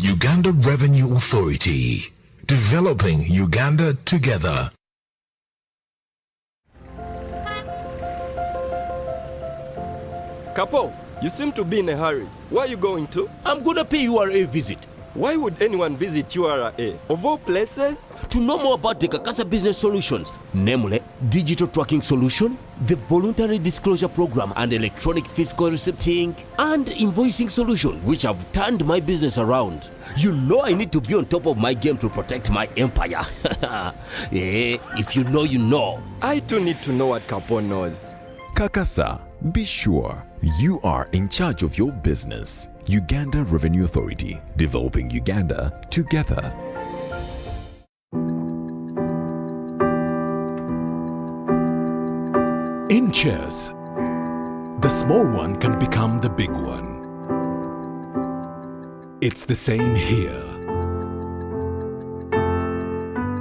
Uganda Revenue Authority, developing Uganda together. Kapo, you seem to be in a hurry. Where are you going to? I'm gonna pay URA visit. Why would anyone visit URA? Of all places? To know more about the Kakasa business solutions, namely digital tracking solution, the voluntary disclosure program and electronic fiscal receipting and invoicing solution, which have turned my business around. You know I need to be on top of my game to protect my empire. If you know, you know. I too need to know what Kapo knows. Kakasa, be sure you are in charge of your business. Uganda Revenue Authority, developing Uganda together. In chess, the small one can become the big one. It's the same here.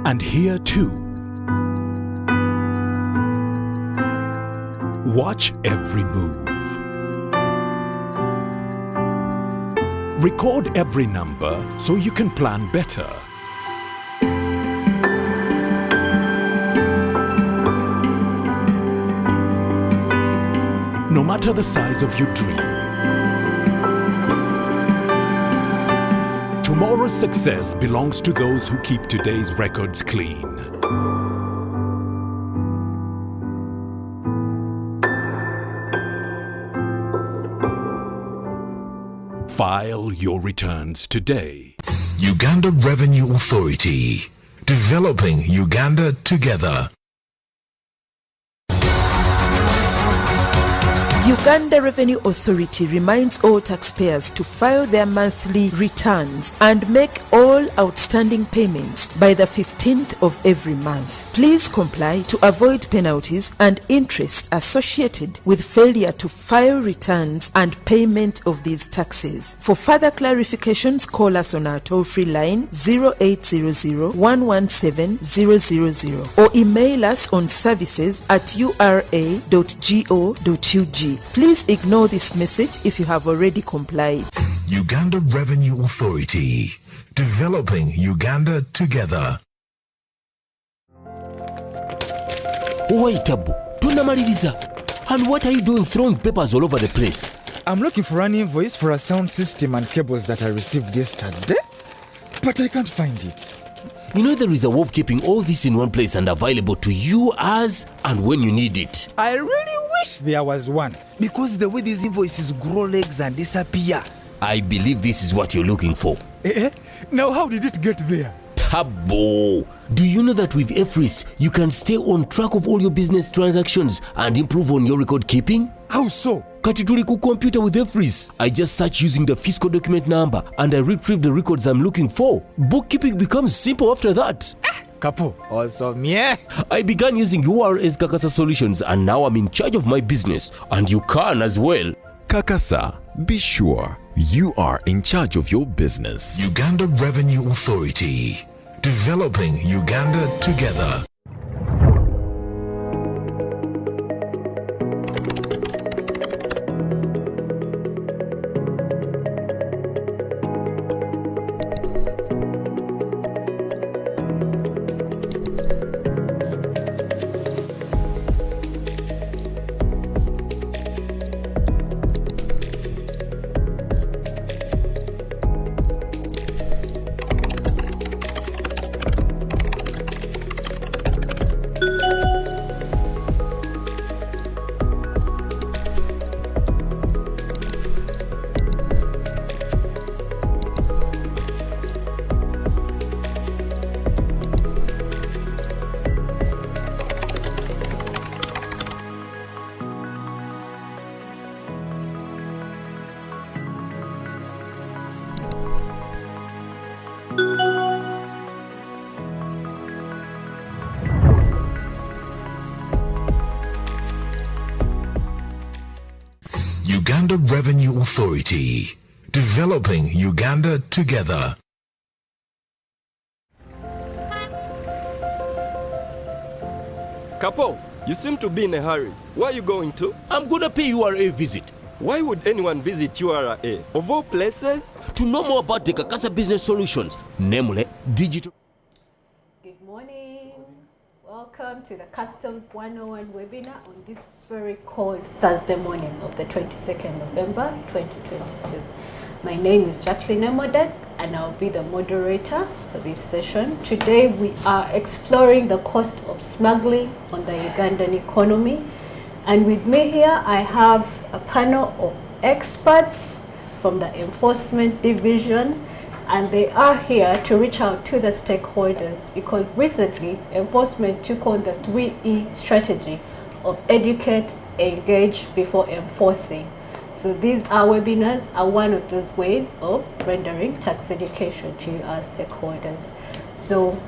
And here too. Watch every move. Record every number so you can plan better. No matter the size of your dream, tomorrow's success belongs to those who keep today's records clean. File your returns today. Uganda Revenue Authority, developing Uganda together. Uganda Revenue Authority reminds all taxpayers to file their monthly returns and make all outstanding payments by the 15th of every month. Please comply to avoid penalties and interest associated with failure to file returns and payment of these taxes. For further clarifications, call us on our toll-free line 0800-117-000 or email us on services@ura.go.ug. Please ignore this message if you have already complied. Uganda Revenue Authority, developing Uganda together. Wait, Abu. Tunamaliriza. And what are you doing throwing papers all over the place? I'm looking for an invoice for a sound system and cables that I received yesterday, but I can't find it. You know there is a way of keeping all this in one place and available to you as and when you need it. I really wish there was one, because the way these invoices grow legs and disappear. I believe this is what you're looking for. Now how did it get there? Tabo! Do you know that with EFRIS, you can stay on track of all your business transactions and improve on your record keeping? How so? Kati tuli ku computer with EFRIS. I just search using the fiscal document number and I retrieve the records I'm looking for. Bookkeeping becomes simple after that. Kapo, awesome, yeah. I began using URA's Kakasa solutions and now I'm in charge of my business. And you can as well. Kakasa, be sure you are in charge of your business. Uganda Revenue Authority, developing Uganda together. Uganda Revenue Authority. Developing Uganda together. Kapo, you seem to be in a hurry. Where are you going to? I'm gonna pay URA visit Why would anyone visit URA? Of all places? to know more about the Kakasa Business Solutions, namely digital. Good morning. Welcome to the Customs 101 webinar on this very cold Thursday morning of the 22nd November 2022. My name is Jacqueline Emodek and I'll be the moderator for this session. Today we are exploring the cost of smuggling on the Ugandan economy. And with me here I have a panel of experts from the Enforcement Division, and they are here to reach out to the stakeholders because recently enforcement took on the 3E strategy of educate, engage before enforcing. So these webinars are one of those ways of rendering tax education to our stakeholders. So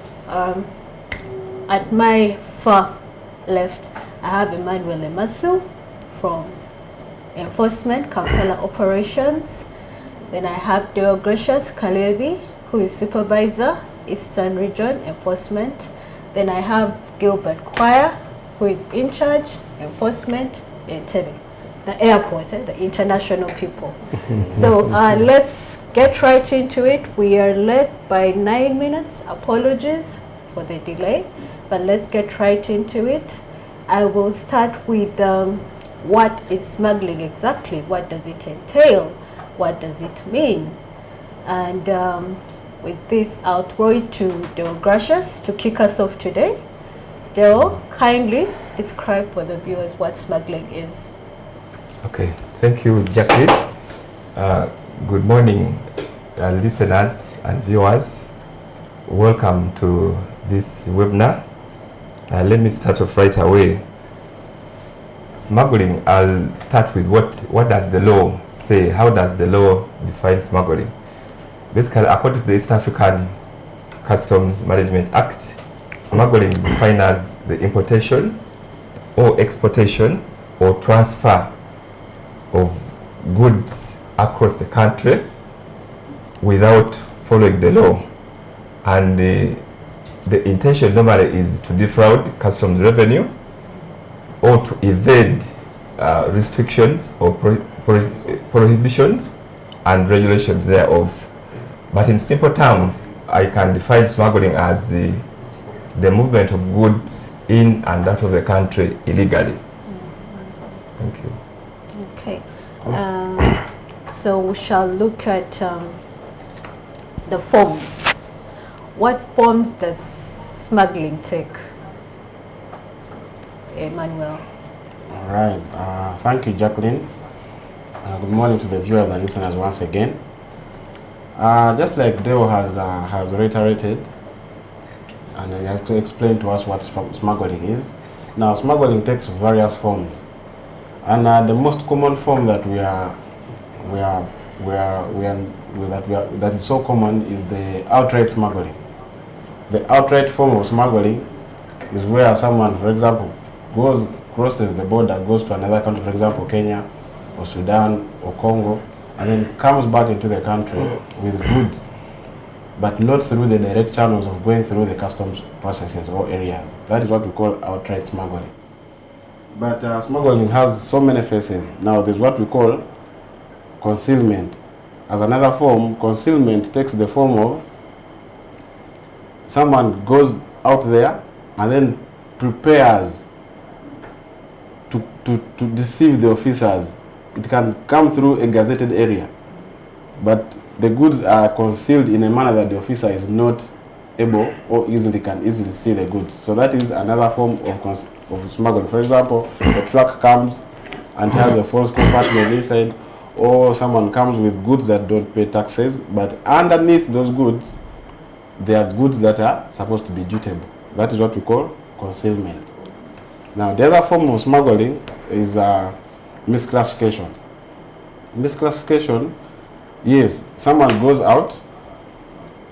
at my far left, I have Emmanuel Emasu from Enforcement, Kampala Operations. Then I have Deogracious Kalebi, who is Supervisor, Eastern Region Enforcement. Then I have Gilbert Choir, who is in charge, Enforcement, Entebbe, the airport, the international people. So let's get right into it. We are late by 9 minutes. Apologies for the delay, but let's get right into it. I will start with what is smuggling exactly? What does it entail? What does it mean? And with this, I'll throw it to Deogracious to kick us off today. Deo, kindly describe for the viewers what smuggling is. Okay, thank you, Jacqueline. Good morning, listeners and viewers. Welcome to this webinar. Let me start off right away. Smuggling, I'll start with what does the law say? How does the law define smuggling? Basically, according to the East African Customs Management Act, smuggling is defined as the importation or exportation or transfer of goods across the country without following the law. And the intention normally is to defraud customs revenue or to evade restrictions or prohibitions and regulations thereof. But in simple terms, I can define smuggling as the movement of goods in and out of the country illegally. Thank you. Okay. So we shall look at the forms. What forms does smuggling take? Emmanuel. All right. Thank you, Jacqueline. Good morning to the viewers and listeners once again. Just like Deo has reiterated, and he has to explain to us what smuggling is. Now, smuggling takes various forms, and the most common form that that is so common is the outright smuggling. The outright form of smuggling is where someone, for example, crosses the border, goes to another country, for example, Kenya or Sudan or Congo, and then comes back into the country with goods, but not through the direct channels of going through the customs processes or areas. That is what we call outright smuggling. But smuggling has so many faces. Now there's what we call concealment. As another form, concealment takes the form of someone goes out there and then prepares to deceive the officers. It can come through a gazetted area, but the goods are concealed in a manner that the officer is not able or can easily see the goods. So that is another form of smuggling. For example, a truck comes and has a false compartment inside, or someone comes with goods that don't pay taxes, but underneath those goods there are goods that are supposed to be dutable. That is what we call concealment. Now the other form of smuggling is misclassification. Misclassification, yes, someone goes out,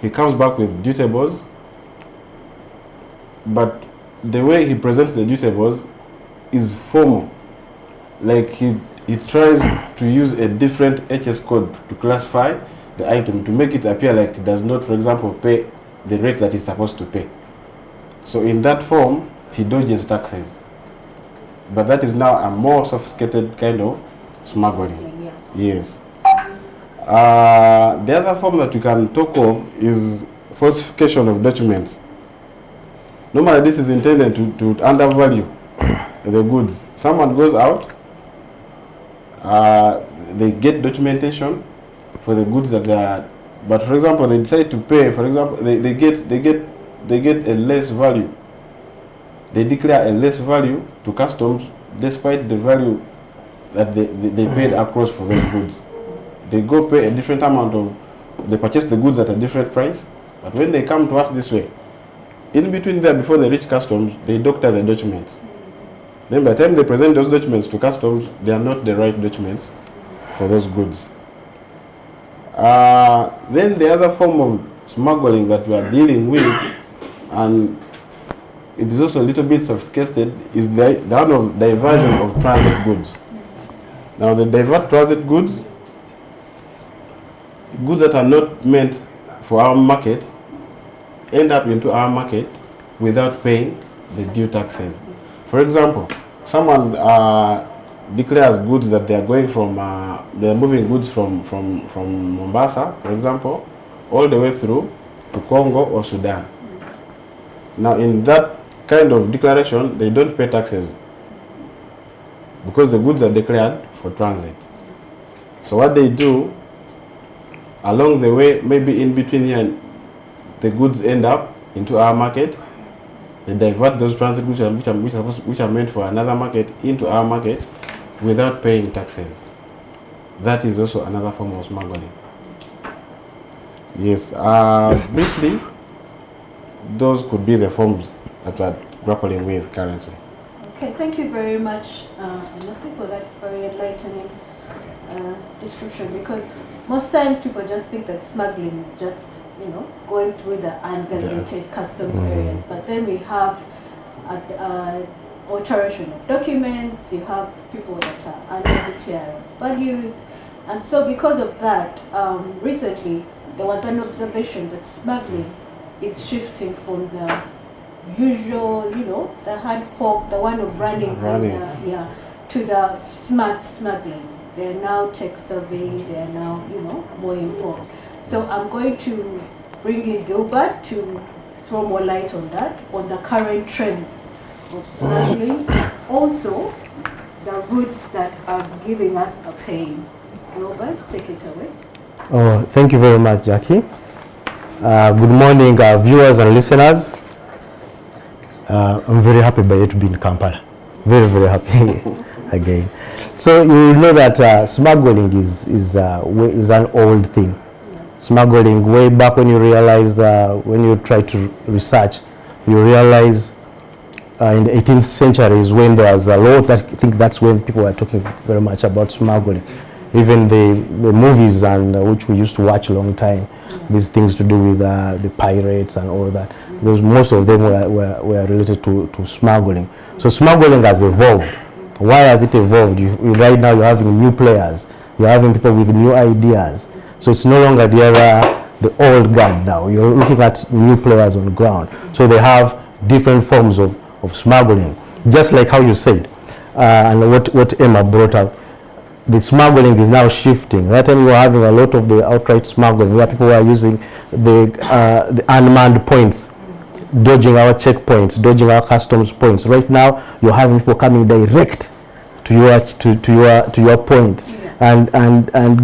he comes back with dutables, but the way he presents the dutables is formal. Like he it tries to use a different HS code to classify the item to make it appear like it does not, for example, pay the rate that it's supposed to pay. So in that form, he dodges taxes. But that is now a more sophisticated kind of smuggling. Yeah. Yes. The other form that we can talk of is falsification of documents. Normally this is intended to undervalue the goods. Someone goes out, they get documentation for the goods that they are, but for example they decide to pay, for example they get a less value. They declare a less value to customs despite the value that they paid across for those goods. They go pay a different amount of, they purchase the goods at a different price, but when they come to us this way, in between there, before they reach customs, they doctor the documents. Then by the time they present those documents to customs, they are not the right documents for those goods. Then the other form of smuggling that we are dealing with, and it is also a little bit sophisticated, is the one of diversion of transit goods. Now they divert transit goods that are not meant for our market, end up into our market without paying the due taxes. For example, someone declares goods that they are going from, they are moving goods from Mombasa, for example, all the way through to Congo or Sudan. Now in that kind of declaration, they don't pay taxes because the goods are declared for transit. So what they do, along the way, maybe in between here, the goods end up into our market. They divert those transit goods which are meant for another market into our market without paying taxes. That is also another form of smuggling. Yes, briefly, those could be the forms that we are grappling with currently. Okay, thank you very much, Enosi, for that very enlightening description, because most times people just think that smuggling is just, going through the ungazetted customs areas, but then we have alteration of documents, you have people that are undeclared values, and so because of that, recently there was an observation that smuggling is shifting from the usual, the hand poke, the one of running. To the smart smuggling. They are now tech savvy, they are now, more informed. So I'm going to bring in Gilbert to throw more light on that, on the current trends of smuggling, also the routes that are giving us a pain. Gilbert, take it away. Oh, thank you very much, Jackie. Good morning, viewers and listeners. I'm very happy by you to be in Kampala. Very, very happy again. So you know that smuggling is an old thing. Smuggling, way back when you realize, when you try to research, you realize in the 18th century is when there was a lot. I think that's when people were talking very much about smuggling. Even the movies and which we used to watch a long time, these things to do with the pirates and all that. Because most of them were related to smuggling. So smuggling has evolved. Why has it evolved? Right now you're having new players. You're having people with new ideas. So it's no longer the old guard now. You're looking at new players on the ground. So they have different forms of smuggling. Just like how you said, and what Emma brought up, the smuggling is now shifting. That time you were having a lot of the outright smuggling where people were using the unmanned points, dodging our checkpoints, dodging our customs points. Right now you're having people coming direct to your point, and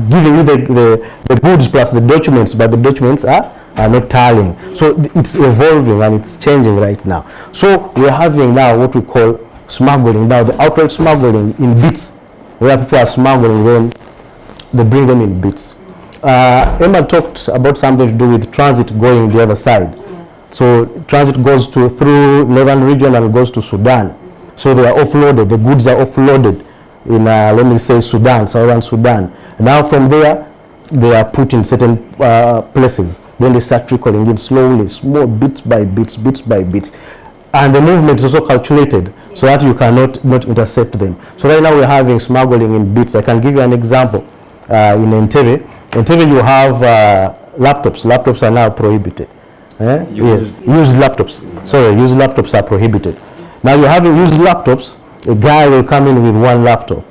giving you the goods plus the documents, but the documents are not tallying. So it's evolving and it's changing right now. So we're having now what we call smuggling, now the outright smuggling in bits, where people are smuggling them, they bring them in bits. Emma talked about something to do with transit going the other side. So transit goes through northern region and goes to Sudan. So they are offloaded, the goods are offloaded in, let me say, Sudan, southern Sudan. Now from there, they are put in certain places. Then they start trickling in slowly, small bits by bits. And the movement is also calculated. so that you cannot not intercept them. So right now we're having smuggling in bits. I can give you an example. In Entebbe, you have laptops. Laptops are now prohibited. Yes, used laptops. Sorry, used laptops are prohibited. Now you're having used laptops. A guy will come in with one laptop.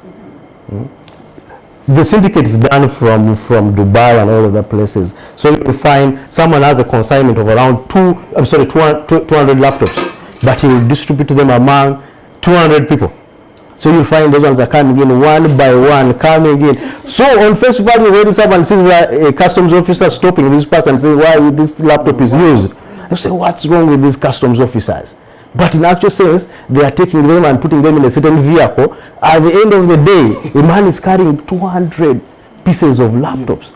The syndicate is done from Dubai and all other places. So you find someone has a consignment of around 200 laptops, but he will distribute them among 200 people. So you find those ones are coming in one by one, coming in. So on face value, when someone sees a customs officer stopping this person and saying, why this laptop is used, they say, what's wrong with these customs officers? But in actual sense, they are taking them and putting them in a certain vehicle. At the end of the day, a man is carrying 200 pieces of laptops,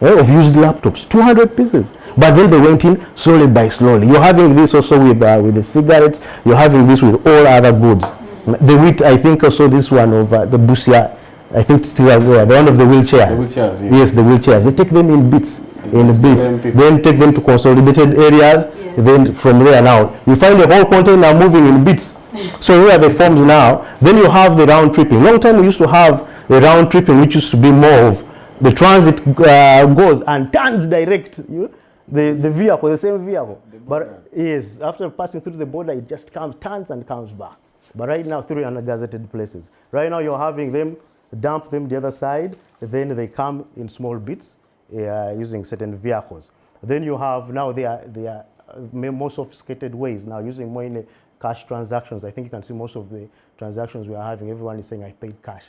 of used laptops, 200 pieces. But then they went in slowly by slowly. You're having this also with the cigarettes. You're having this with all other goods. The wheat, I think also this one of the Busia, I think still the one of the wheelchairs. The wheelchairs, yes, the wheelchairs. They take them in bits, then take them to consolidated areas. Then from there now, you find the whole container moving in bits. So here are the forms now. Then you have the round tripping. Long time we used to have the round tripping, which used to be more of the transit goes and turns direct the vehicle, the same vehicle. But yes, after passing through the border, it just turns and comes back. But right now, through ungazetted places. Right now, you're having them dump them the other side. Then they come in small bits using certain vehicles. Then you have now they are more sophisticated ways now using more in cash transactions. I think you can see most of the transactions we are having. Everyone is saying I paid cash.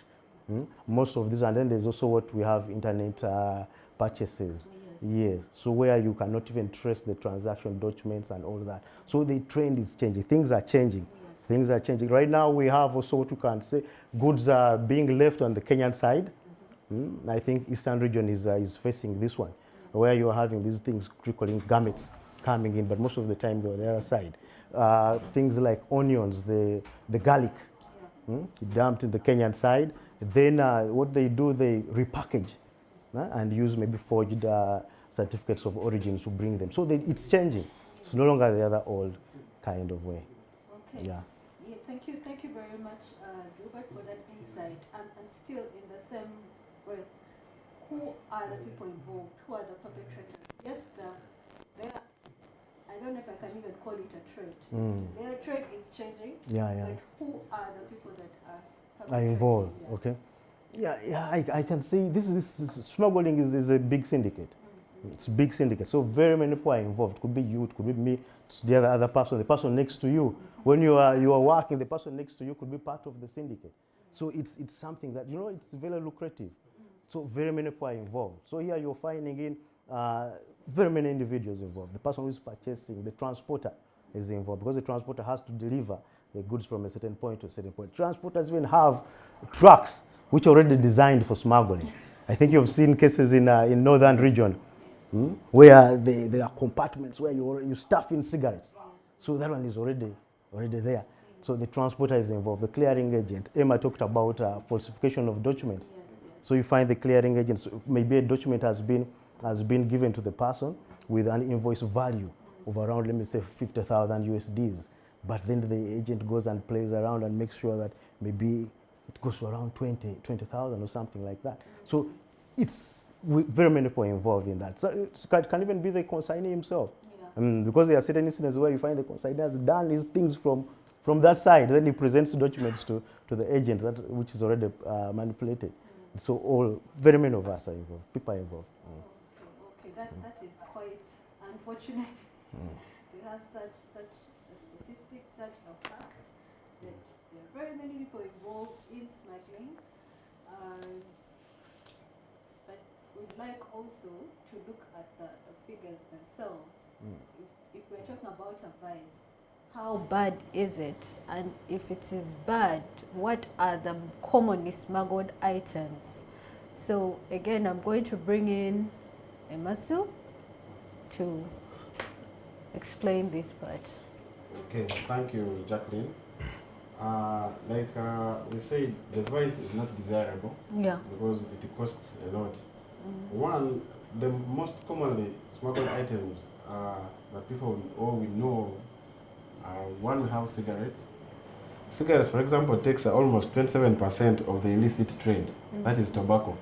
Most of these, and then there's also what we have internet purchases. Yes, so where you cannot even trace the transaction documents and all that. So the trend is changing. Things are changing. Things are changing. Right now we have also what we can say, goods are being left on the Kenyan side. I think Eastern region is facing this one, where you're having these things trickling, garments coming in, but most of the time they're on the other side. Things like onions, the garlic, dumped in the Kenyan side. Then what they do, they repackage and use maybe forged certificates of origin to bring them. So it's changing. It's no longer the other old kind of way. Okay. Yeah, thank you very much, Gilbert, for that insight. And still in the same breath, who are the people involved? Who are the perpetrators? Yes, I don't know if I can even call it a trade. Their trade is changing. But who are the people that are involved? Yeah. Okay. I can see this smuggling is a big syndicate. It's a big syndicate. So very many people are involved. It could be you, it could be me, it's the other person, the person next to you. When you are working, the person next to you could be part of the syndicate. So it's something that, it's very lucrative. So very many people are involved. So here you're finding in very many individuals involved. The person who is purchasing, the transporter is involved, because the transporter has to deliver the goods from a certain point to a certain point. Transporters even have trucks which are already designed for smuggling. I think you've seen cases in northern region where there are compartments where you stuff in cigarettes. So that one is already there. So the transporter is involved, the clearing agent. Emma talked about falsification of documents. So you find the clearing agents, maybe a document has been given to the person with an invoice value of around, let me say, 50,000 USDs. But then the agent goes and plays around and makes sure that maybe it goes to around 20,000 or something like that. So it's very many people involved in that. So it can even be the consignee himself. Because there are certain incidents where you find the consignee has done his things from that side. Then he presents documents to the agent, which is already manipulated. So very many of us are involved, people are involved. Okay, that is quite unfortunate to have such a statistic, such a fact that there are very many people involved in smuggling. But we'd like also to look at the figures themselves. If we're talking about a vice, how bad is it? And if it is bad, what are the commonly smuggled items? So again, I'm going to bring in Emasu to explain this part. Okay, thank you, Jacqueline. We said, the vice is not desirable because it costs a lot. One, the most commonly smuggled items that people all we know. One, we have cigarettes. cigarettes, for example, takes almost 27% of the illicit trade. That is tobacco.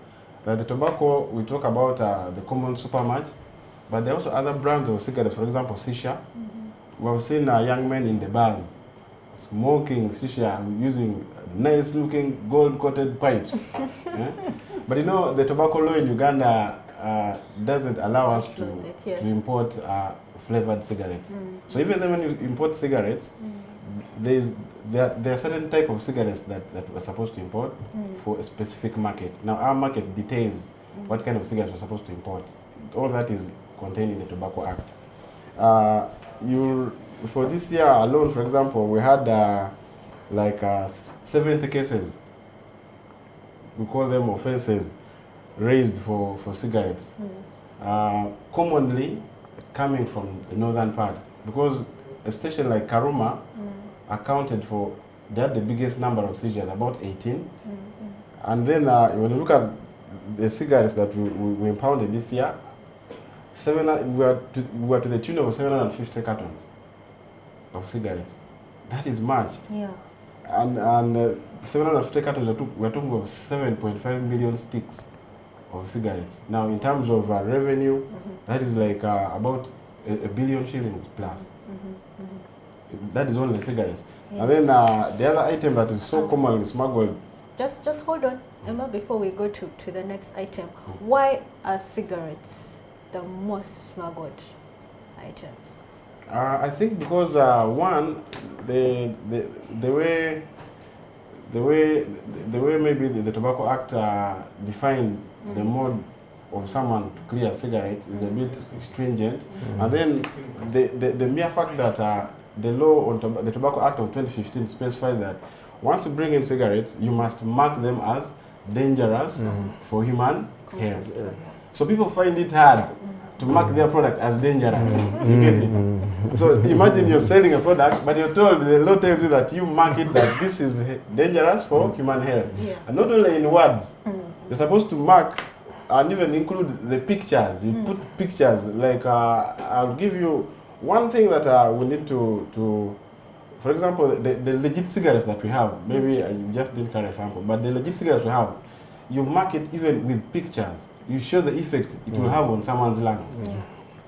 The tobacco, we talk about the common supermatch, but there are also other brands of cigarettes, for example, shisha. We've seen young men in the bars smoking shisha using nice-looking gold-coated pipes. But you know, the tobacco law in Uganda doesn't allow us to import flavored cigarettes. So even then when you import cigarettes, there are certain type of cigarettes that we're supposed to import for a specific market. Now our market details what kind of cigarettes we're supposed to import. All that is contained in the Tobacco Act. For this year alone, for example, we had 70 cases. We call them offenses raised for cigarettes. Commonly coming from the northern part, because a station like Karuma accounted for, they had the biggest number of seizures, about 18. And then when you look at the cigarettes that we impounded this year, we were to the tune of 750 cartons of cigarettes. That is much. Yeah. And 750 cartons, we're talking of 7.5 million sticks of cigarettes. Now, in terms of revenue, that is like about a billion shillings plus. That is only cigarettes. Yeah. And then the other item that is so commonly smuggled. Just hold on, Emma, before we go to the next item. Why are cigarettes the most smuggled items? I think because one, the way maybe the Tobacco Act defined the mode of someone to clear cigarettes is a bit stringent, and then the mere fact that the law on the Tobacco Act of 2015 specifies that once you bring in cigarettes, you must mark them as dangerous for human health. So people find it hard to mark their product as dangerous. You get it? So imagine you're selling a product, but you're told, the law tells you that you mark it that this is dangerous for human health. And not only in words, you're supposed to mark and even include the pictures. You put pictures, like I'll give you one thing that we need to, for example, the legit cigarettes that we have, maybe I just didn't carry a sample, but the legit cigarettes we have, you mark it even with pictures. You show the effect it will have on someone's lung.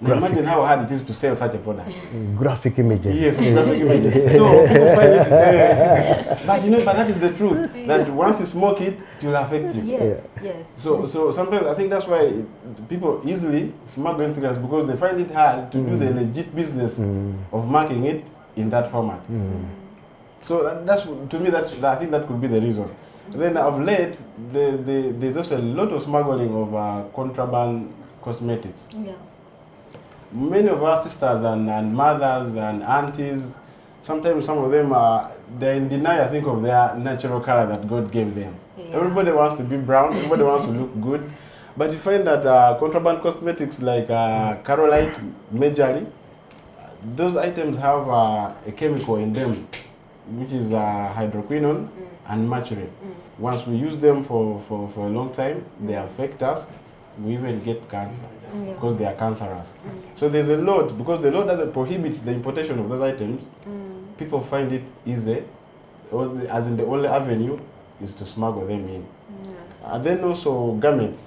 Now imagine how hard it is to sell such a product. Graphic images. Yes, graphic images. So people find it, but you know, but that is the truth. That once you smoke it, it will affect you. Yes. So sometimes I think that's why people easily smuggle cigarettes, because they find it hard to do the legit business of marking it in that format. So that's, to me, I think that could be the reason. Then of late, there's also a lot of smuggling of contraband cosmetics. Many of our sisters and mothers and aunties, sometimes some of them they're in denial, I think, of their natural color that God gave them. Everybody wants to be brown, everybody wants to look good, but you find that contraband cosmetics like Carolite, majorly, those items have a chemical in them, which is hydroquinone and mercury. Once we use them for a long time, they affect us. We even get cancer because they are cancerous. So there's a lot, because the law doesn't prohibit the importation of those items. People find it easy, as in the only avenue is to smuggle them in. And then also garments.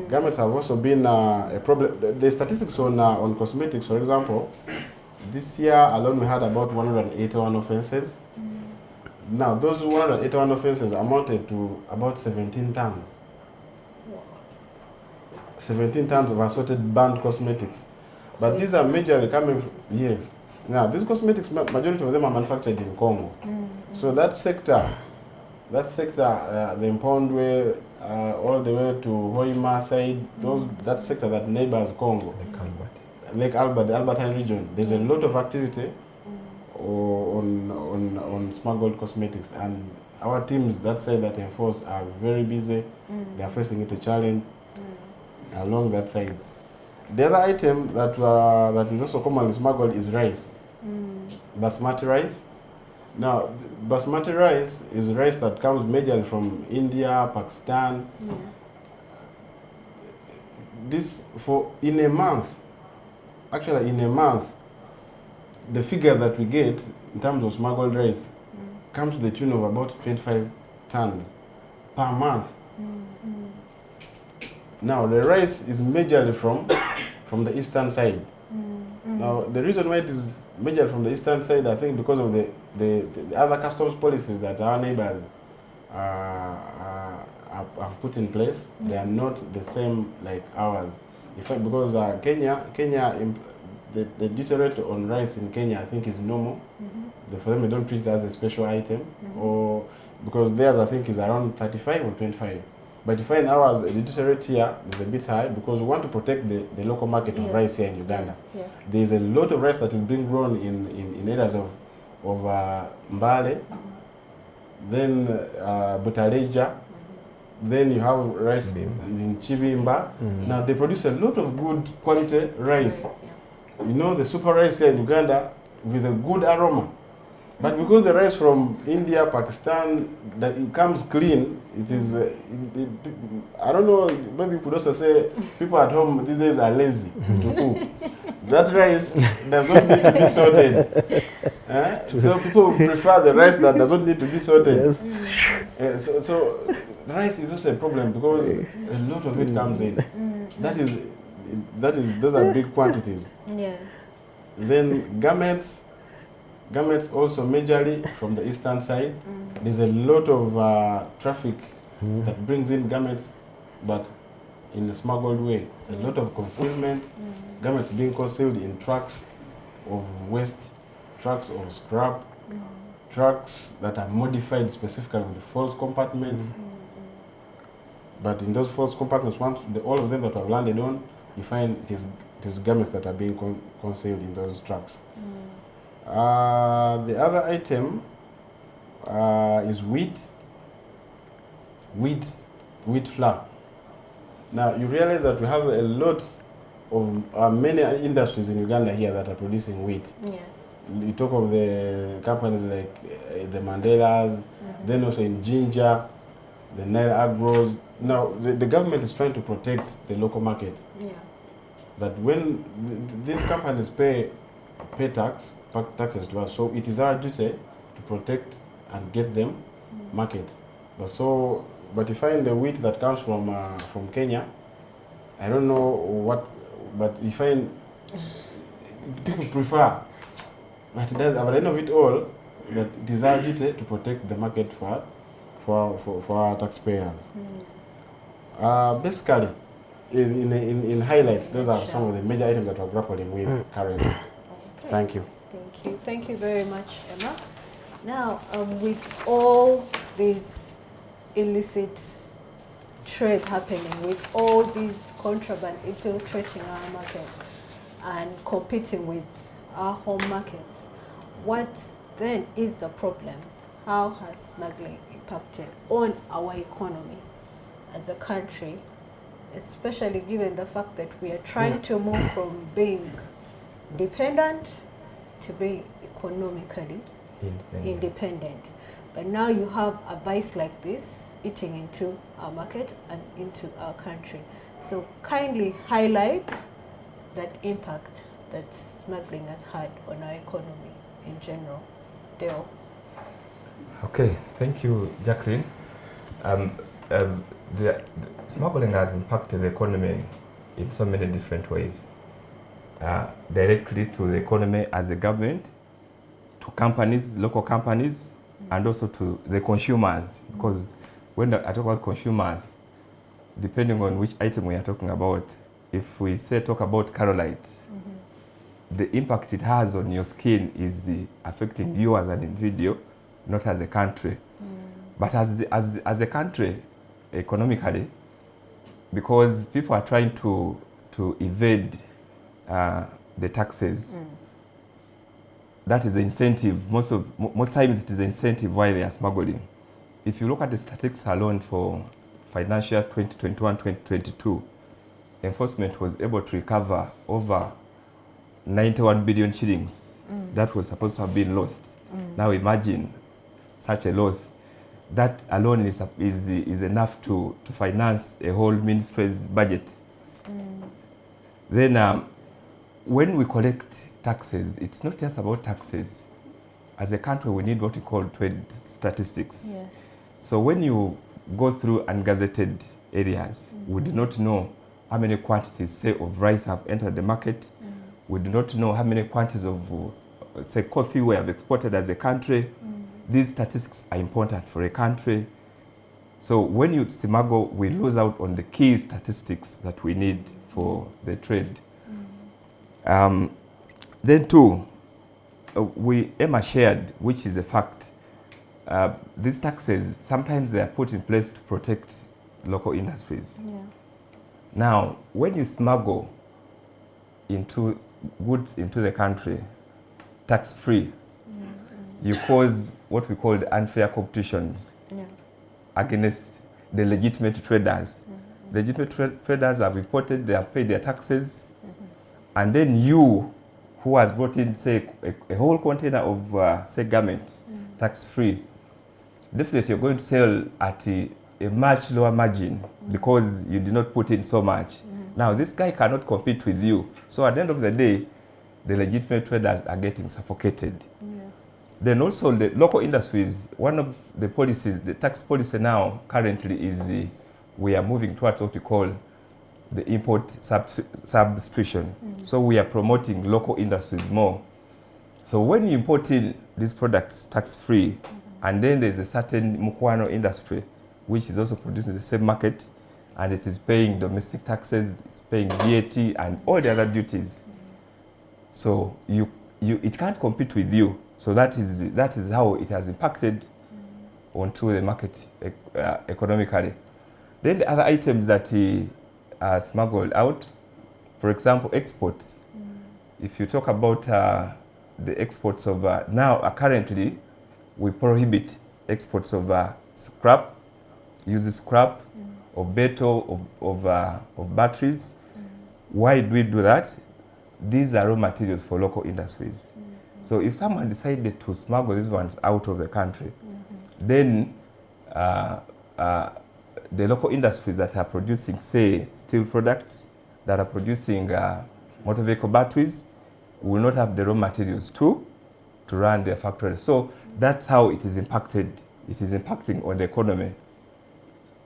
Garments have also been a problem. The statistics on cosmetics, for example, this year alone we had about 181 offenses. Now, those 181 offenses amounted to about 17 tons. 17 tons of assorted banned cosmetics. But these are majorly coming from, yes. Now, these cosmetics, majority of them are manufactured in Congo. So that sector, the impound way, all the way to Hoima side, that sector that neighbors Congo. Lake Albert, the Albertine region, there's a lot of activity on smuggled cosmetics, and our teams that side that enforce are very busy. They are facing it a challenge along that side. The other item that is also commonly smuggled is rice, basmati rice. Now, basmati rice is rice that comes majorly from India, Pakistan. This in a month, the figures that we get in terms of smuggled rice comes to the tune of about 25 tons per month. Now the rice is majorly from the eastern side. Now the reason why it is majorly from the eastern side, I think, because of the other customs policies that our neighbors have put in place. They are not the same like ours. In fact, because Kenya, the duty rate on rice in Kenya, I think, is normal. For them, they don't treat it as a special item, or because theirs, I think, is around 35 or 25. But you find ours, the duty rate here is a bit high because we want to protect the local market of rice here in Uganda. There's a lot of rice that is being grown in areas of Mbale, then Butaleja, then you have rice in Chibimba. Now they produce a lot of good quality rice. You know, the super rice here in Uganda with a good aroma. But because the rice from India, Pakistan, that it comes clean, it is, I don't know, maybe you could also say people at home these days are lazy to cook. That rice does not need to be sorted. So people prefer the rice that does not need to be sorted. So rice is also a problem because a lot of it comes in. Those are big quantities. Then garments also majorly from the eastern side. There's a lot of traffic that brings in garments, but in a smuggled way. A lot of concealment, garments being concealed in trucks of waste, trucks of scrap, trucks that are modified specifically with false compartments. But in those false compartments, once all of them that have landed on, you find it is garments that are being concealed in those trucks. The other item is wheat flour. Now you realize that we have a lot of many industries in Uganda here that are producing wheat. You talk of the companies like the Mandelas, then also in Ginger, the Nile Agros. Now the government is trying to protect the local market. That when these companies pay taxes to us, so it is our duty to protect and get them market. But you find the wheat that comes from Kenya, I don't know what, but you find people prefer. But at the end of it all, that it is our duty to protect the market for our taxpayers. Basically, in highlights, those are some of the major items that we're grappling with currently. Thank you. Thank you very much, Emma. Now, with all this illicit trade happening, with all these contraband infiltrating our market and competing with our home market, what then is the problem? How has smuggling impacted on our economy as a country, especially given the fact that we are trying to move from being dependent to be economically independent. But now you have a vice like this eating into our market and into our country. So kindly highlight that impact that smuggling has had on our economy in general. Dale. Okay, thank you, Jacqueline. The smuggling has impacted the economy in so many different ways. Directly to the economy as a government, to companies, local companies, and also to the consumers. Because when I talk about consumers, depending on which item we are talking about, if we talk about Carolites, the impact it has on your skin is affecting you as an individual, not as a country. But as a country, economically, because people are trying to evade the taxes. That is the incentive. Most times it is the incentive why they are smuggling. If you look at the statistics alone for financial 2021-2022, enforcement was able to recover over 91 billion shillings that was supposed to have been lost. Now imagine such a loss. That alone is enough to finance a whole ministry's budget. Then when we collect taxes, it's not just about taxes. as a country, we need what we call trade statistics. Yes. So when you go through ungazetted areas, we do not know how many quantities, say, of rice have entered the market. We do not know how many quantities of, say, coffee we have exported as a country. These statistics are important for a country. So when you smuggle, we lose out on the key statistics that we need for the trade. Then too, Emma shared, which is a fact, these taxes, sometimes they are put in place to protect local industries. Yeah. Now, when you smuggle into goods into the country, tax-free, you cause what we call the unfair competitions against the legitimate traders. Legitimate traders have imported, they have paid their taxes, and then you, who has brought in, say, a whole container of, say, garments, tax-free, definitely you're going to sell at a much lower margin because you did not put in so much. Now, this guy cannot compete with you. So at the end of the day, the legitimate traders are getting suffocated. Then also the local industries, one of the policies, the tax policy now currently is we are moving towards what we call the import substitution. So we are promoting local industries more. So when you import in these products tax-free, and then there's a certain Mukwano industry, which is also producing the same market, and it is paying domestic taxes, it's paying VAT and all the other duties. So it can't compete with you. So that is how it has impacted onto the market economically. Then the other items that are smuggled out, for example, exports. If you talk about the exports of, now currently we prohibit exports of scrap, used scrap, of metal, of batteries. Why do we do that? These are raw materials for local industries. So if someone decided to smuggle these ones out of the country, then the local industries that are producing, say, steel products, that are producing motor vehicle batteries, will not have the raw materials to run their factories. So that's how it is impacted. It is impacting on the economy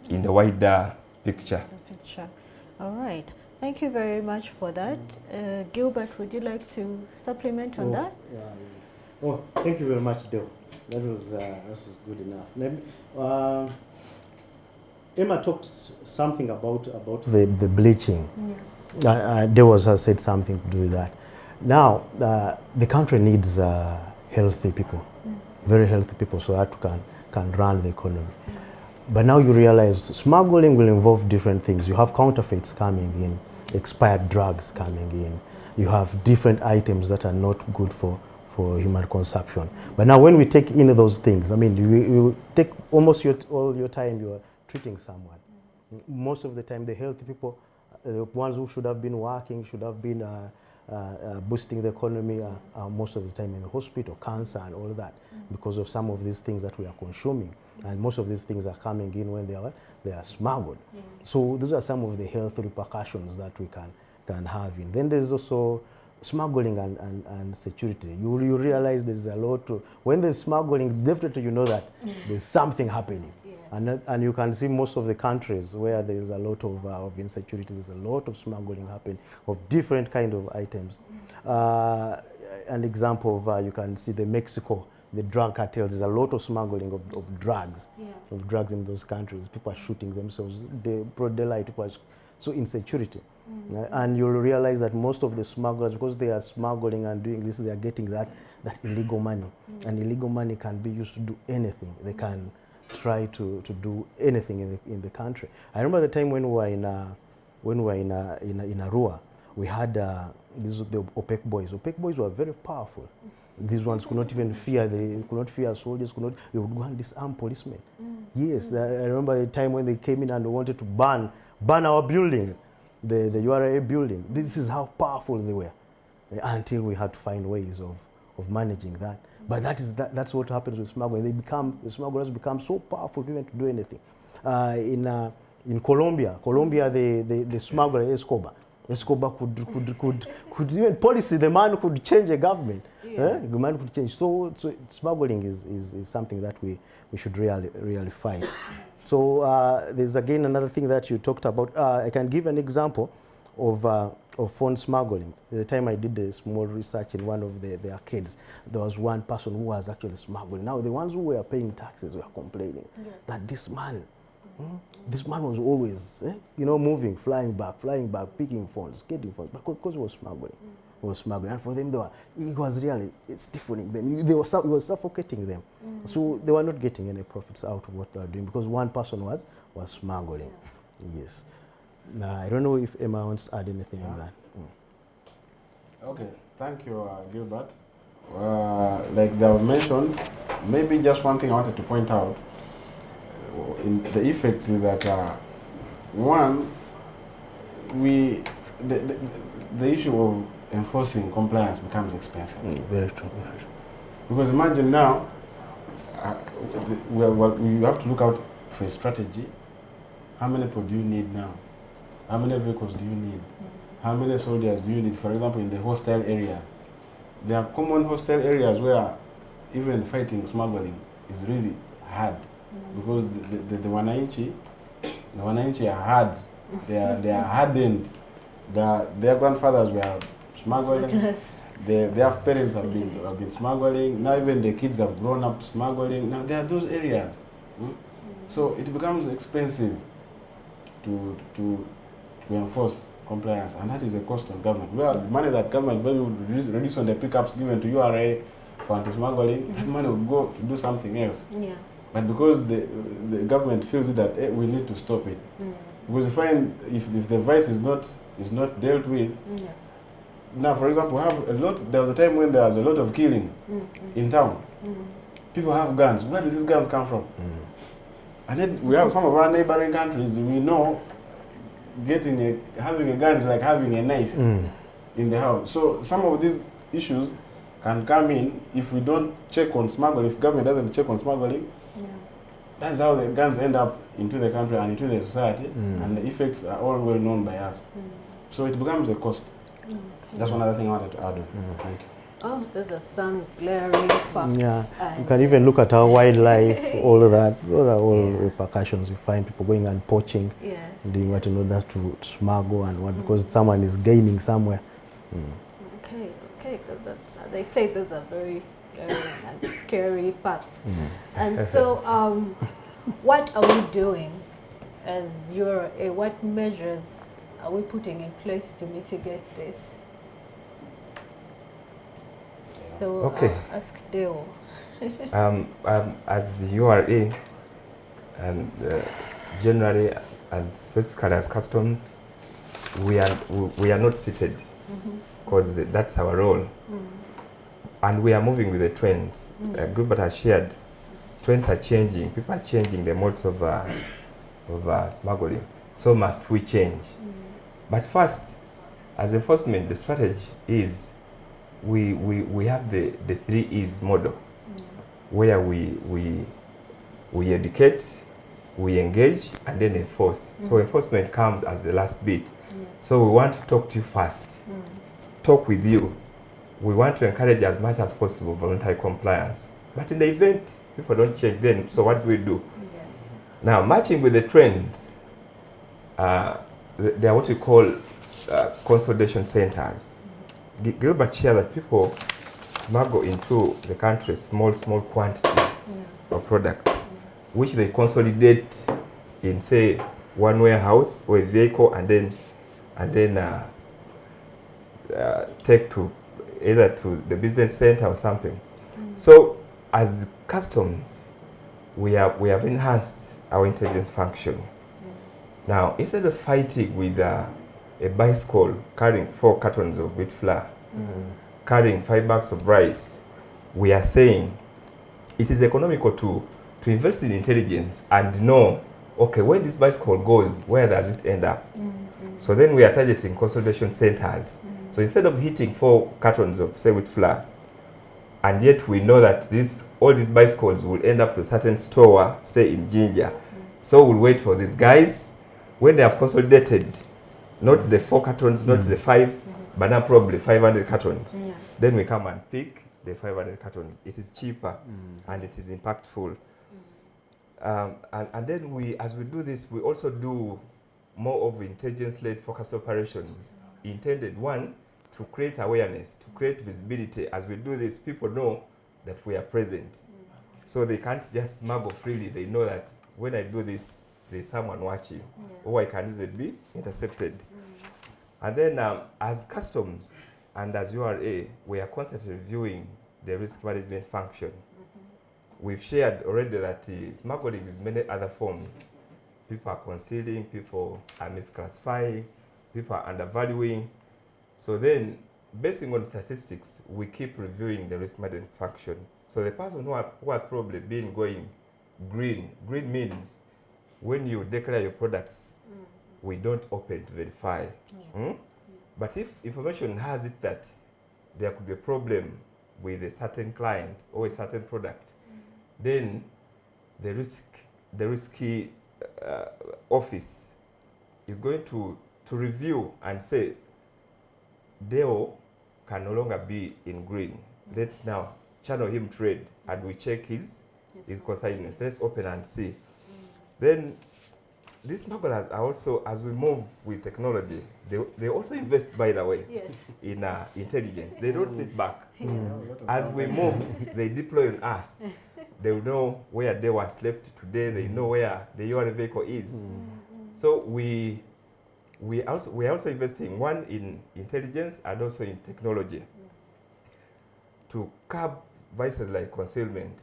in the wider picture. All right. Thank you very much for that. Gilbert, would you like to supplement on that? Yeah. Oh, thank you very much, Dale. That was good enough. Emma talked something about the bleaching. Dale has said something to do with that. Now, the country needs healthy people, very healthy people, so that can run the economy. But now you realize smuggling will involve different things. You have counterfeits coming in, expired drugs coming in. You have different items that are not good for human consumption. But now when we take in those things, I mean, you take almost all your time you are treating someone. Most of the time the healthy people, the ones who should have been working, should have been boosting the economy, are most of the time in the hospital, cancer and all that, because of some of these things that we are consuming. And most of these things are coming in when they are smuggled. So those are some of the health repercussions that we can have in. Then there's also smuggling and security. You realize there's a lot of, when there's smuggling, definitely you know that there's something happening. And you can see most of the countries where there's a lot of insecurity, there's a lot of smuggling happening of different kind of items. An example of, you can see the Mexico, the drug cartels, there's a lot of smuggling of drugs, in those countries. People are shooting themselves, the broad daylight, people are, so insecurity. And you'll realize that most of the smugglers, because they are smuggling and doing this, they are getting that illegal money. And illegal money can be used to do anything. They can try to do anything in the country. I remember the time when we were in Arua, we had the OPEC boys. OPEC boys were very powerful. These ones could not even fear, they could not fear soldiers, they would go and disarm policemen. Yes, I remember the time when they came in and they wanted to burn our building, the URA building. This is how powerful they were, until we had to find ways of managing that. But that's what happens with smuggling. The smugglers become so powerful even to do anything. In Colombia, the smuggler Escobar, Escobar could even policy, the man could change a government. The man could change. So smuggling is something that we should really fight. So there's again another thing that you talked about. I can give an example of phone smuggling. The time I did a small research in one of the arcades, there was one person who was actually smuggling. Now the ones who were paying taxes were complaining that this man was always, moving, flying back, picking phones, getting phones, because he was smuggling. He was smuggling, and for them, it was really stiffening them. He was suffocating them. So they were not getting any profits out of what they were doing because one person was smuggling. Yes. Now, I don't know if Emma wants to add anything on that. Okay, thank you, Gilbert. Like they have mentioned, maybe just one thing I wanted to point out. In the effects is that one, the issue of enforcing compliance becomes expensive. Very true. Because imagine now, you have to look out for a strategy. How many people do you need now? How many vehicles do you need? How many soldiers do you need? For example, in the hostile areas. There are common hostile areas where even fighting smuggling is really hard. Because the wananchi are hard. They are hardened. Their grandfathers were smuggling. Their parents have been smuggling. Now even the kids have grown up smuggling. Now there are those areas. So it becomes expensive to enforce compliance, and that is a cost on government. Well, the money that government would reduce on the pickups given to URA for anti-smuggling, that money would go to do something else. But because the government feels that we need to stop it, because you find if the vice is not dealt with. Now, for example, there was a time when there was a lot of killing in town. People have guns. Where did these guns come from? And then we have some of our neighboring countries. We know having a gun is like having a knife in the house. So some of these issues can come in if we don't check on smuggling. If government doesn't check on smuggling, that's how the guns end up into the country and into the society, and the effects are all well known by us. So it becomes a cost. That's one other thing I wanted to add. Thank you. Oh, those are some glaring facts. Yeah, you can even look at our wildlife, all of that. Those are all repercussions. You find people going and poaching, doing what in order to smuggle and what, because someone is gaining somewhere. Okay. That's, as I say, those are very and scary facts. And so, what are we doing as URA? What measures are we putting in place to mitigate this? So I'll ask Deo. As URA and generally and specifically as customs, we are not seated because that's our role, and we are moving with the trends. Gilbert has shared, trends are changing. People are changing the modes of smuggling. So must we change? But first, as enforcement, the strategy is we have the 3 E's model, where we educate, we engage, and then enforce. So enforcement comes as the last bit. So we want to talk to you first, talk with you. We want to encourage as much as possible voluntary compliance. But in the event people don't change, then so what do we do? Now, matching with the trends, they are what we call consolidation centers. Gilbert shared that people smuggle into the country small quantities of products, which they consolidate in, say, one warehouse or a vehicle, and then take to either to the business center or something. So, as customs, we have enhanced our intelligence function. Now, instead of fighting with a bicycle carrying 4 cartons of wheat flour, carrying 5 bags of rice, we are saying it is economical to invest in intelligence and know, okay, when this bicycle goes, where does it end up? So then we are targeting consolidation centers. So instead of hitting 4 cartons of, say, wheat flour, and yet we know that all these bicycles will end up to a certain store, say in Ginger. So we'll wait for these guys. When they have consolidated, not the 4 cartons, not the 5, but now probably 500 cartons. Yeah. Then we come and pick the 500 cartons. It is cheaper and it is impactful. And then we, as we do this, we also do more of intelligence-led focus operations, intended, one, to create awareness, to create visibility. As we do this, people know that we are present. So they can't just smuggle freely. They know that when I do this, there's someone watching, or I can easily be intercepted. And then as customs and as URA, we are constantly reviewing the risk management function. We've shared already that smuggling is many other forms. People are concealing, people are misclassifying, people are undervaluing. So then, basing on statistics, we keep reviewing the risk management function. So the person who has probably been going green means when you declare your products, we don't open to verify. But if information has it that there could be a problem with a certain client or a certain product, then the risky office is going to review and say, Deo can no longer be in green. Let's now channel him trade, and we check his consignments. Let's open and see. Then these smugglers are also, as we move with technology, they also invest, by the way, in intelligence. They don't sit back. As we move, they deploy on us. They will know where they were slept today. They know where the URA vehicle is. So we are also investing, one, in intelligence and also in technology to curb vices like concealment.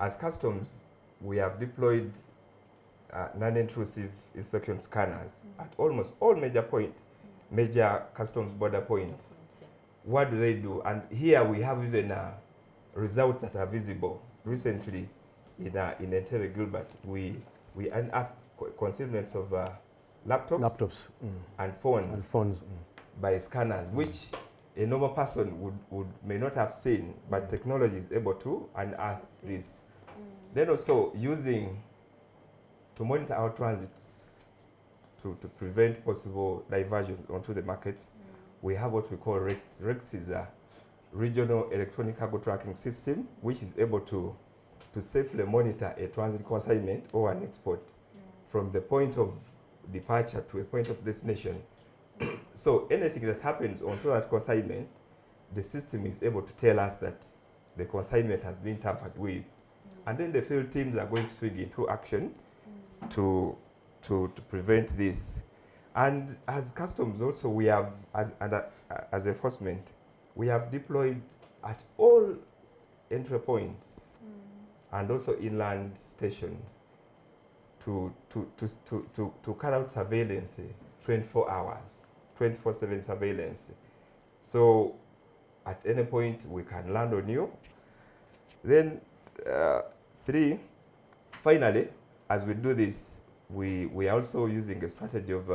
As customs, we have deployed non-intrusive inspection scanners at almost all major points, major customs border points. What do they do? And here we have even results that are visible. Recently, in Entebbe Gilbert, we unearthed concealments of laptops and phones by scanners, which a normal person may not have seen, but technology is able to unearth this. Then also to monitor our transits to prevent possible diversion onto the market, we have what we call REX. REX is a regional electronic cargo tracking system, which is able to safely monitor a transit consignment or an export from the point of departure to a point of destination. So anything that happens onto that consignment, the system is able to tell us that the consignment has been tampered with. And then the field teams are going to swing into action to prevent this. And as customs also, we have, as enforcement, we have deployed at all entry points and also inland stations to carry out surveillance 24 hours, 24/7 surveillance. So at any point we can land on you. Then 3, finally, as we do this, we are also using a strategy of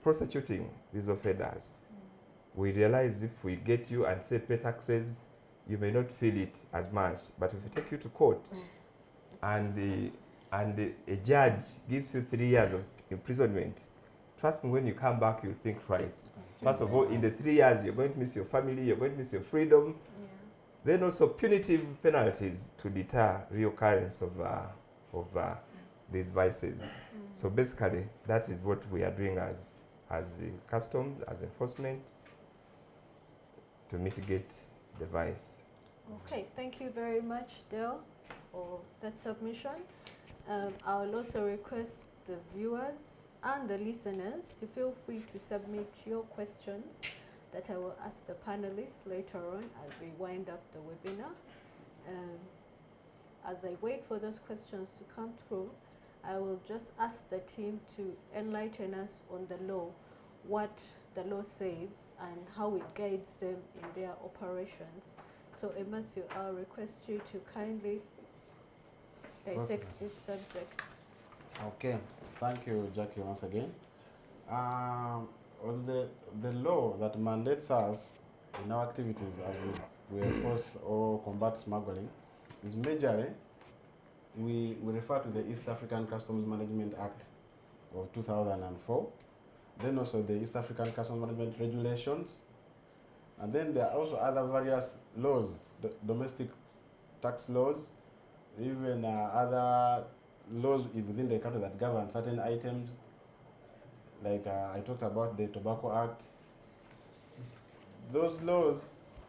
prosecuting these offenders. We realize if we get you and say pay taxes, you may not feel it as much. But if we take you to court and a judge gives you 3 years of imprisonment, trust me, when you come back, you'll think twice. First of all, in the 3 years, you're going to miss your family, you're going to miss your freedom. Then also punitive penalties to deter reoccurrence of these vices. So basically, that is what we are doing as customs, as enforcement, to mitigate the vice. Okay, thank you very much, Dale, for that submission. I will also request the viewers and the listeners to feel free to submit your questions that I will ask the panelists later on as we wind up the webinar. As I wait for those questions to come through, I will just ask the team to enlighten us on the law, what the law says and how it guides them in their operations. So Emasio, I'll request you to kindly dissect this subject. Okay, thank you, Jackie, once again. On the law that mandates us in our activities as we enforce or combat smuggling is majorly, we refer to the East African Customs Management Act of 2004, then also the East African Customs Management Regulations, and then there are also other various laws, domestic tax laws, even other laws within the country that govern certain items, like I talked about the Tobacco Act. Those laws,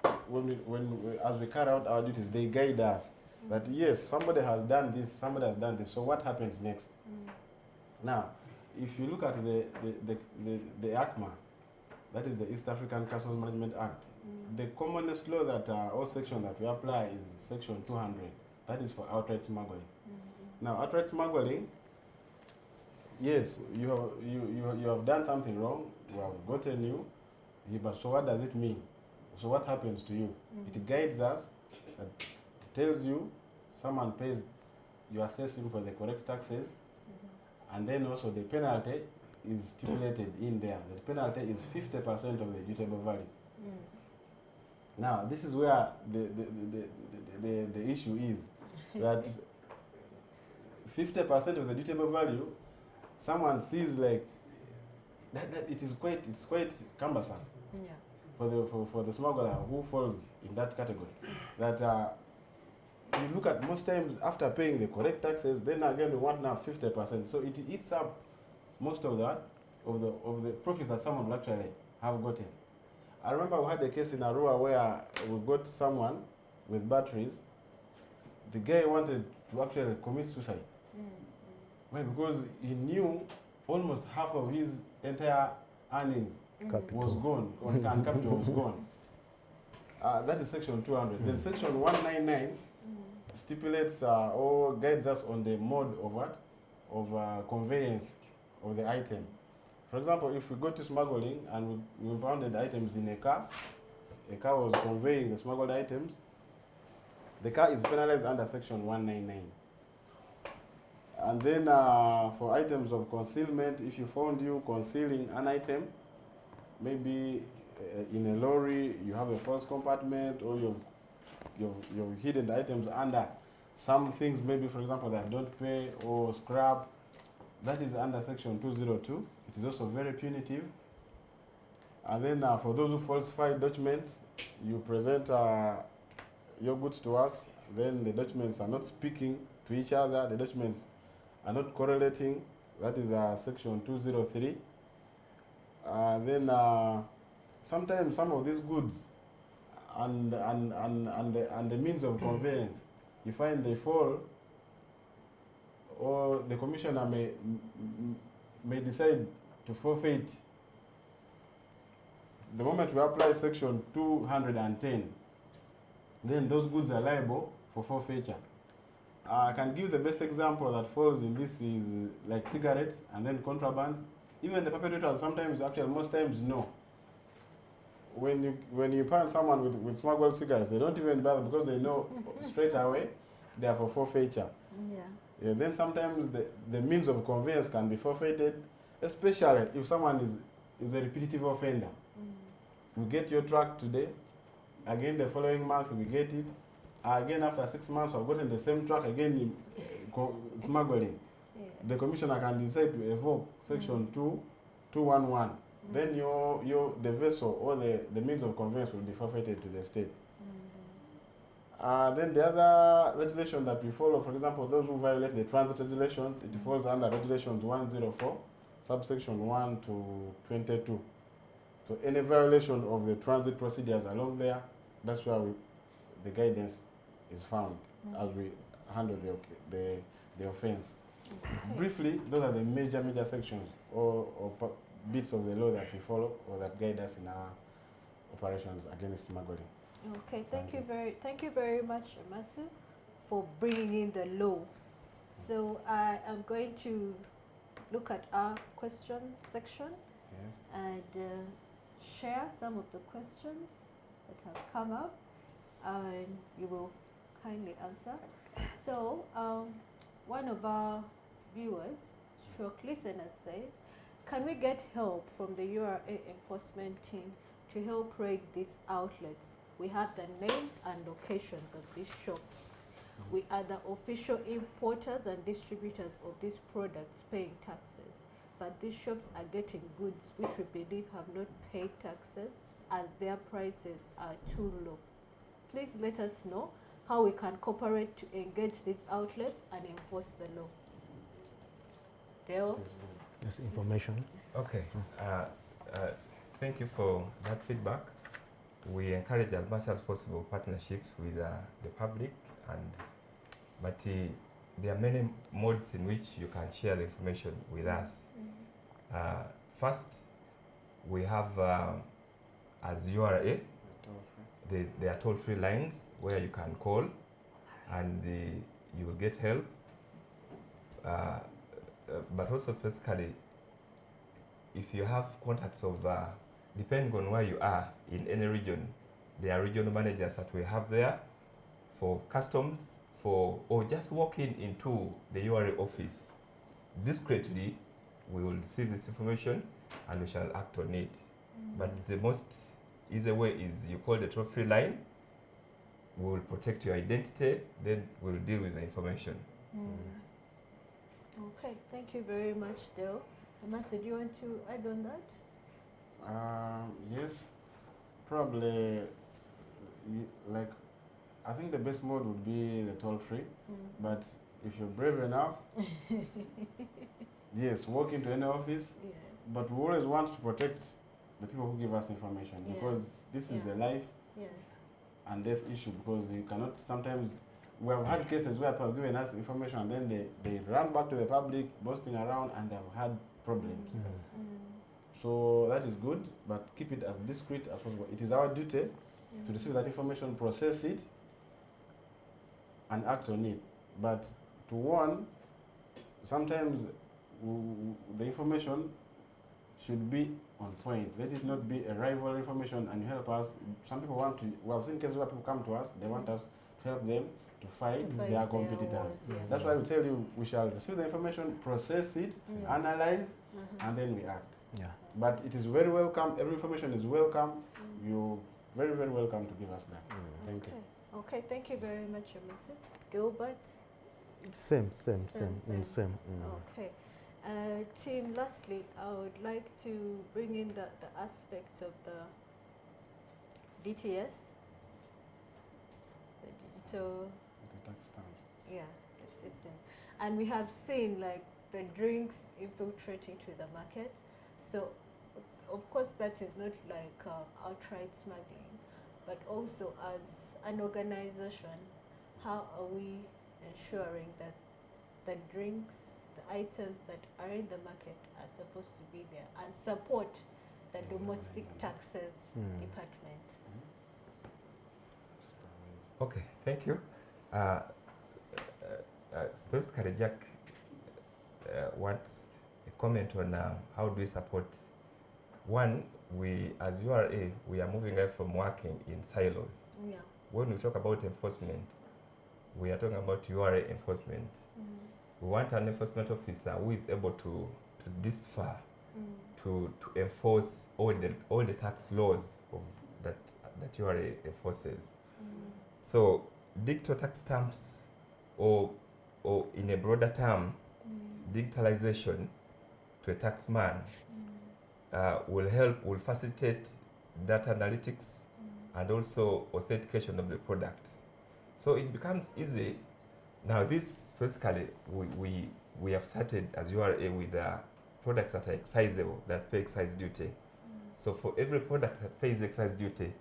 as we carry out our duties, they guide us that yes, somebody has done this, somebody has done this, so what happens next? Now, if you look at the ACMA, that is the East African Customs Management Act, the commonest law that or section that we apply is section 200. That is for outright smuggling. Now, outright smuggling, yes, you have done something wrong, we have gotten you, but so what does it mean? So what happens to you? It guides us, it tells you, someone pays, you assess him for the correct taxes, and then also the penalty is stipulated in there. The penalty is 50% of the dutiable value. Now, this is where the issue is, that 50% of the dutiable value, someone sees like that it's quite cumbersome for the smuggler who falls in that category. That you look at most times after paying the correct taxes, then again we want now 50%. So it eats up most of the profits that someone will actually have gotten. I remember we had a case in Arua where we got someone with batteries. The guy wanted to actually commit suicide. Why? Because he knew almost half of his entire earnings was gone, and capital was gone. That is section 200. Then section 199 stipulates or guides us on the mode of what? Of conveyance of the item. For example, if we go to smuggling and we impounded items in a car was conveying the smuggled items, the car is penalized under section 199. And then for items of concealment, if you found you concealing an item, maybe in a lorry, you have a false compartment, or you've hidden the items under some things, maybe for example that don't pay or scrap, that is under section 202. It is also very punitive. And then for those who falsify documents, you present your goods to us, then the documents are not speaking to each other, the documents are not correlating, that is section 203. Then sometimes some of these goods and the means of conveyance, you find they fall, or the commissioner may decide to forfeit. The moment we apply section 210, then those goods are liable for forfeiture. I can give the best example that falls in this is like cigarettes and then contraband. Even the perpetrators sometimes, actually most times, know. When you find someone with smuggled cigarettes, they don't even bother because they know straight away they are for forfeiture. Yeah, then sometimes the means of conveyance can be forfeited, especially if someone is a repetitive offender. We get your truck today, again the following month we get it, again after 6 months I've gotten the same truck again in smuggling. The commissioner can decide to evoke section 211. Then the vessel or the means of conveyance will be forfeited to the state. Then the other regulation that we follow, for example, those who violate the transit regulations, it falls under regulations 104, subsection 1 to 22. So any violation of the transit procedures along there, that's where the guidance is found as we handle the offense. Briefly, those are the major sections or bits of the law that we follow or that guide us in our operations against smuggling. Okay, thank you very much, Matthew, for bringing in the law. So I am going to look at our question section and share some of the questions that have come up, and you will kindly answer. So one of our viewers, stroke listeners, says, can we get help from the URA enforcement team to help raid these outlets? We have the names and locations of these shops. We are the official importers and distributors of these products paying taxes. but these shops are getting goods which we believe have not paid taxes as their prices are too low. Please let us know how we can cooperate to engage these outlets and enforce the law. Dale? That's information. Okay. Thank you for that feedback. We encourage as much as possible partnerships with the public, but there are many modes in which you can share the information with us. First, we have as URA, there are toll-free lines where you can call and you will get help. But also specifically, if you have contacts of, depending on where you are in any region, there are regional managers that we have there for customs, or just walk into the URA office. Discreetly, we will receive this information and we shall act on it. But the most easy way is you call the toll-free line, we will protect your identity, then we'll deal with the information. Okay, thank you very much, Dale. Amasa, do you want to add on that? Yes, probably, like, I think the best mode would be the toll-free, but if you're brave enough, yes, walk into any office, but we always want to protect the people who give us information, because this is a life and death issue, because you cannot sometimes, we have had cases where people have given us information and then they run back to the public, boasting around, and they've had problems. So that is good, but keep it as discreet as possible. It is our duty to receive that information, process it, and act on it. But to warn, sometimes the information should be on point. Let it not be a rival information and help us. Some people want to, we have seen cases where people come to us, they want us to help them to fight their competitors. That's why we tell you, we shall receive the information, process it, analyze, and then we act. But it is very welcome, every information is welcome. You're very, very welcome to give us that. Thank you. Okay, thank you very much, Amasa. Gilbert? Same. Okay. Team, lastly, I would like to bring in the aspects of the DTS, the digital... The tax stamps. Yeah, the system. And we have seen like the drinks infiltrating to the market. So, of course, that is not like outright smuggling, but also as an organization, how are we ensuring that the drinks, the items that are in the market are supposed to be there and support the domestic taxes department? Okay, thank you. Specifically, Jack wants a comment on how do we support. One, we as URA, we are moving away from working in silos. Yeah. When we talk about enforcement, we are talking about URA enforcement. We want an enforcement officer who is able to this far to enforce all the tax laws of that URA enforces. So digital tax stamps, or in a broader term, digitalization to a taxman will facilitate data analytics and also authentication of the product. So it becomes easy. Now this specifically, we have started as URA with products that are excisable, that pay excise duty. So for every product that pays excise duty,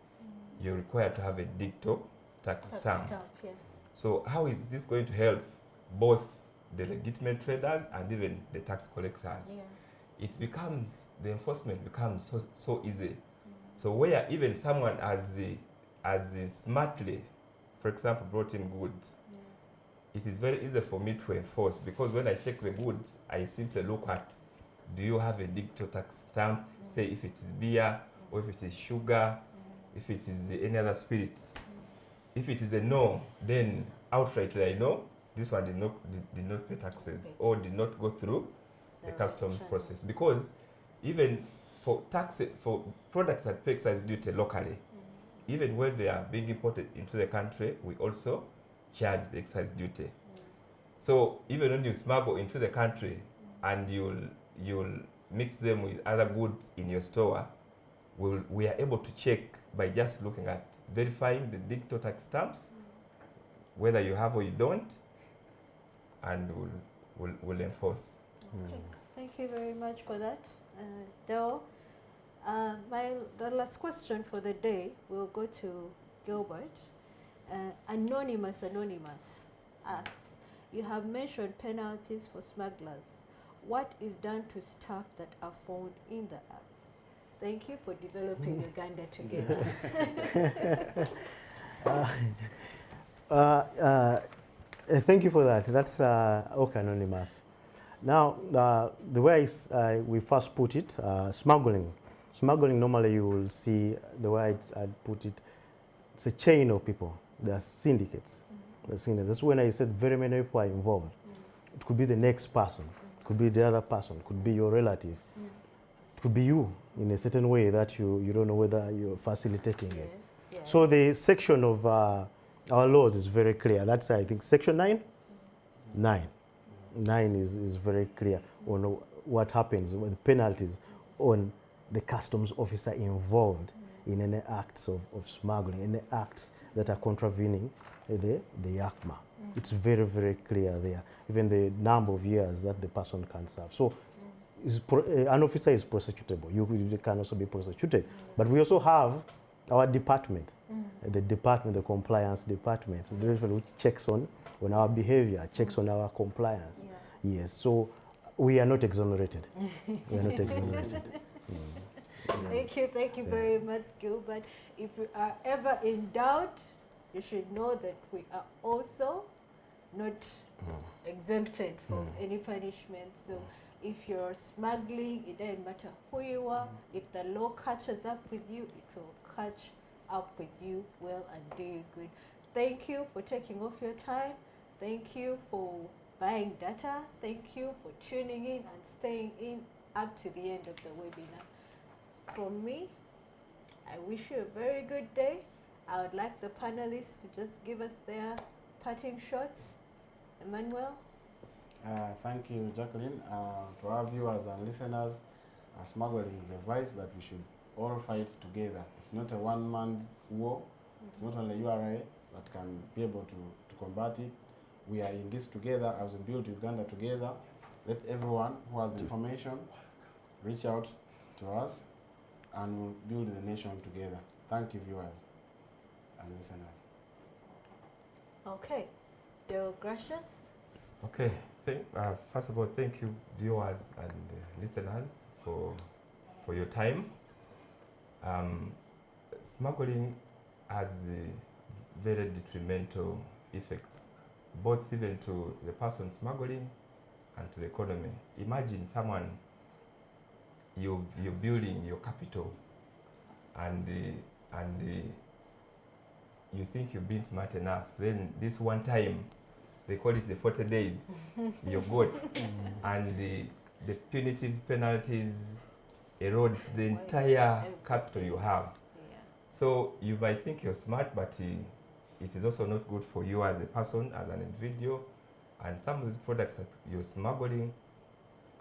you're required to have a digital tax stamp. Yes. So how is this going to help both the legitimate traders and even the tax collectors? Yeah. It becomes, the enforcement becomes so easy. So where even someone as smartly, for example, brought in goods, it is very easy for me to enforce, because when I check the goods, I simply look at, do you have a digital tax stamp, say if it is beer, or if it is sugar, if it is any other spirit. If it is a no, then outrightly I know this one did not pay taxes or did not go through the customs process. Because even for products that pay excise duty locally, even when they are being imported into the country, we also charge the excise duty. So even when you smuggle into the country and you'll mix them with other goods in your store, we are able to check by just looking at verifying the digital tax stamps, whether you have or you don't, and we'll enforce. Okay, thank you very much for that, Dell. The last question for the day will go to Gilbert. Anonymous, asks, you have mentioned penalties for smugglers. What is done to staff that are found in the acts? Thank you for developing Uganda together. Thank you for that. That's okay, Anonymous. Now, the way we first put it, smuggling. Smuggling, normally you will see the way I'd put it, it's a chain of people. There are syndicates. That's when I said very many people are involved. It could be the next person, it could be the other person, it could be your relative. It could be you in a certain way that you don't know whether you're facilitating it. Yes. So the section of our laws is very clear. That's, I think, section 9? 9. 9 is very clear on what happens, what the penalties on the customs officer involved in any acts of smuggling, any acts that are contravening the ACMA. It's very, very clear there. Even the number of years that the person can serve. So an officer is prosecutable. You can also be prosecuted. But we also have our department, the compliance department, which checks on our behavior, checks on our compliance. Yes, so we are not exonerated. We are not exonerated. Thank you very much, Gilbert. If you are ever in doubt, you should know that we are also not exempted from any punishment. So if you're smuggling, it doesn't matter who you are. If the law catches up with you, it will catch up with you well and do you good. Thank you for taking off your time. Thank you for buying data. Thank you for tuning in and staying in up to the end of the webinar. From me, I wish you a very good day. I would like the panelists to just give us their parting shots. Emmanuel? Thank you, Jacqueline. To our viewers and listeners, smuggling is a vice that we should all fight together. It's not a one-man's war. It's not only URA that can be able to combat it. We are in this together as we build Uganda together. Let everyone who has information reach out to us and we'll build the nation together. Thank you, viewers and listeners. Okay. Del Gracious? Okay. First of all, thank you, viewers and listeners, for your time. Smuggling has very detrimental effects, both even to the person smuggling and to the economy. Imagine someone, you're building your capital and you think you've been smart enough. Then this one time, they call it the 40 days, you're good. And the punitive penalties erode the entire capital you have. So you might think you're smart, but it is also not good for you as a person, as an individual. And some of these products that you're smuggling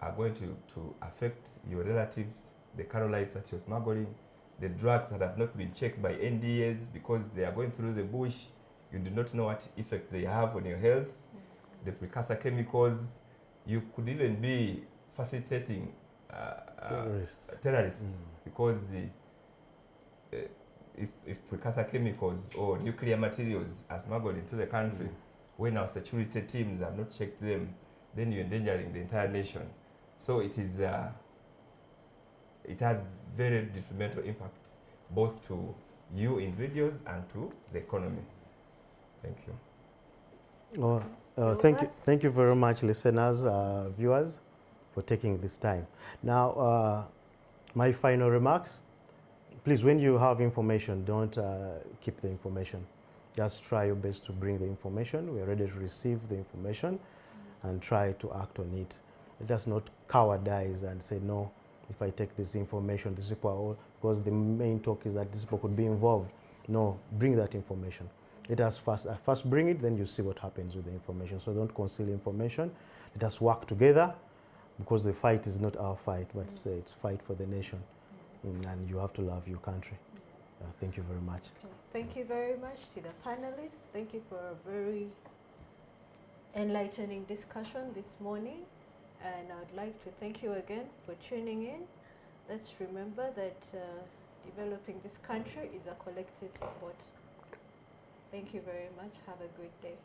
are going to affect your relatives, the Carolites that you're smuggling, the drugs that have not been checked by NDAs because they are going through the bush. You do not know what effect they have on your health. The precursor chemicals, you could even be facilitating terrorists because if precursor chemicals or nuclear materials are smuggled into the country, when our security teams have not checked them, then you're endangering the entire nation. So it has very detrimental impact both to you individuals and to the economy. Thank you. Thank you very much, listeners, viewers, for taking this time. Now, my final remarks. Please, when you have information, don't keep the information. Just try your best to bring the information. We are ready to receive the information and try to act on it. Just not cowardice and say, no, if I take this information, these people are all, because the main talk is that these people could be involved. No, bring that information. Let us first bring it, then you see what happens with the information. So don't conceal information. Let us work together because the fight is not our fight, but it's fight for the nation. And you have to love your country. Thank you very much. Okay. Thank you very much to the panelists. Thank you for a very enlightening discussion this morning. And I would like to thank you again for tuning in. Let's remember that developing this country is a collective effort. Thank you very much. Have a good day.